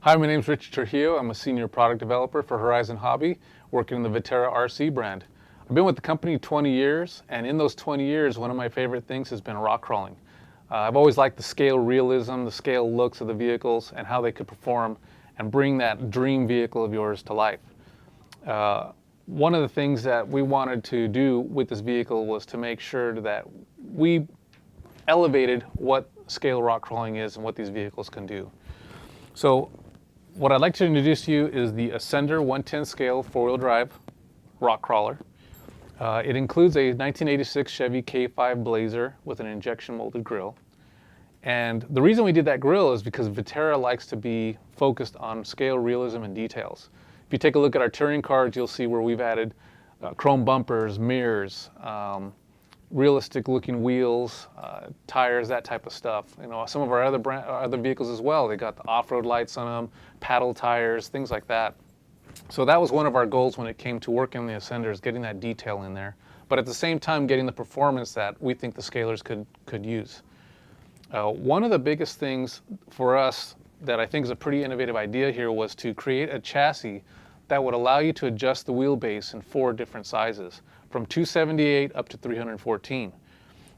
Hi, my name is Richard Trujillo. I'm a senior product developer for Horizon Hobby, working in the Vaterra RC brand. I've been with the company 20 years, and in those 20 years, one of my favorite things has been rock crawling. I've always liked the scale realism, the scale looks of the vehicles, and how they could perform and bring that dream vehicle of yours to life. One of the things that we wanted to do with this vehicle was to make sure that we elevated what scale rock crawling is and what these vehicles can do. So what I'd like to introduce to you is the Ascender 110 scale four-wheel drive rock crawler. It includes a 1986 Chevy K-5 Blazer with an injection molded grille. And the reason we did that grille is because Vaterra likes to be focused on scale realism and details. If you take a look at our touring cars, you'll see where we've added chrome bumpers, mirrors, realistic looking wheels, tires, that type of stuff. You know, some of our other vehicles as well, they got the off-road lights on them, paddle tires, things like that. So that was one of our goals when it came to working on the Ascenders, getting that detail in there, but at the same time getting the performance that we think the scalers could use. One of the biggest things for us that I think is a pretty innovative idea here was to create a chassis that would allow you to adjust the wheelbase in 4 different sizes, from 278 up to 314.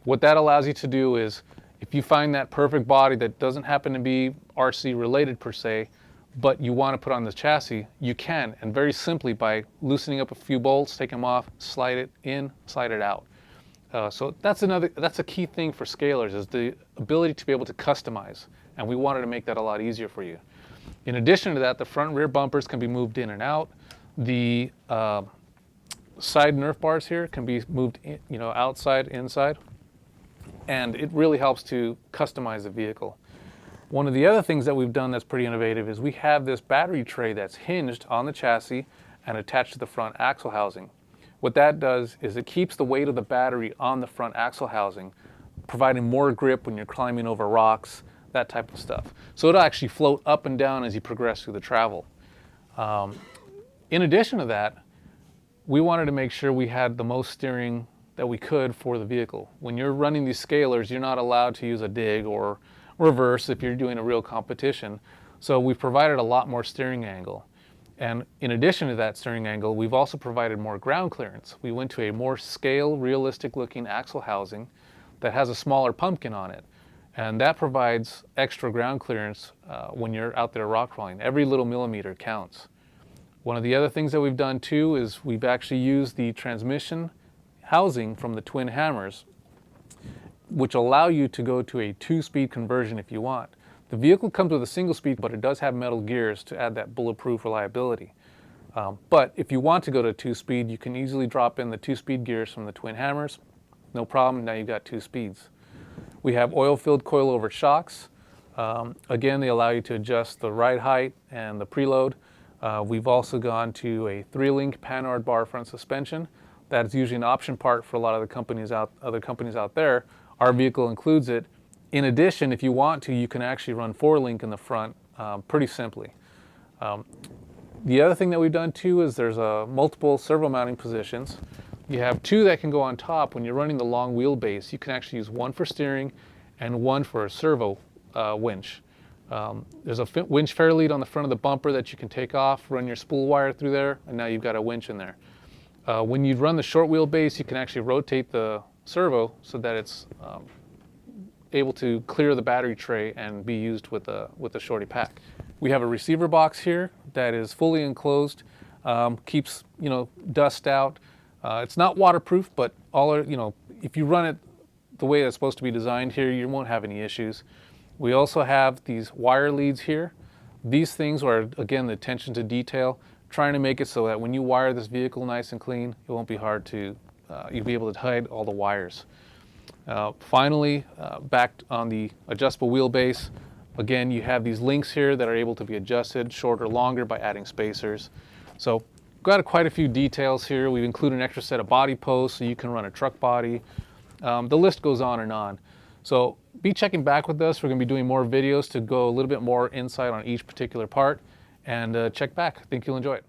What that allows you to do is, if you find that perfect body that doesn't happen to be RC related per se, but you want to put on the chassis, you can, and very simply by loosening up a few bolts, take them off, slide it in, slide it out. So that's a key thing for scalers, is the ability to be able to customize, and we wanted to make that a lot easier for you. In addition to that, the front and rear bumpers can be moved in and out. The side Nerf bars here can be moved in, outside, inside, and it really helps to customize the vehicle. One of the other things that we've done that's pretty innovative is we have this battery tray that's hinged on the chassis and attached to the front axle housing. What that does is it keeps the weight of the battery on the front axle housing, providing more grip when you're climbing over rocks, that type of stuff. So it'll actually float up and down as you progress through the travel. In addition to that, we wanted to make sure we had the most steering that we could for the vehicle. When you're running these scalers, you're not allowed to use a dig or reverse if you're doing a real competition. So we've provided a lot more steering angle. And in addition to that steering angle, we've also provided more ground clearance. We went to a more scale, realistic looking axle housing that has a smaller pumpkin on it. And that provides extra ground clearance when you're out there rock crawling. Every little millimeter counts. One of the other things that we've done too is we've actually used the transmission housing from the twin hammers, which allow you to go to a 2-speed conversion if you want. The vehicle comes with a single speed, but it does have metal gears to add that bulletproof reliability. But if you want to go to 2-speed, you can easily drop in the 2-speed gears from the twin hammers. No problem, now you've got 2 speeds. We have oil-filled coilover shocks. Again, they allow you to adjust the ride height and the preload. We've also gone to a 3-link Panhard bar front suspension. That is usually an option part for a lot of the other companies out there. Our vehicle includes it. In addition, if you want to, you can actually run 4-link in the front pretty simply. The other thing that we've done too is there's multiple servo mounting positions. You have 2 that can go on top. When you're running the long wheelbase, you can actually use 1 for steering and 1 for a servo winch. There's a winch fair lead on the front of the bumper that you can take off, run your spool wire through there, and now you've got a winch in there. When you run the short wheelbase, you can actually rotate the servo so that it's able to clear the battery tray and be used with a shorty pack. We have a receiver box here that is fully enclosed, keeps dust out. It's not waterproof, but if you run it the way it's supposed to be designed here, you won't have any issues. We also have these wire leads here. These things are, again, the attention to detail, trying to make it so that when you wire this vehicle nice and clean, it won't be hard to, you'll be able to hide all the wires. Finally, back on the adjustable wheelbase, again, you have these links here that are able to be adjusted shorter, longer by adding spacers. So got quite a few details here. We've included an extra set of body posts so you can run a truck body. The list goes on and on. So be checking back with us. We're going to be doing more videos to go a little bit more insight on each particular part. And check back. I think you'll enjoy it.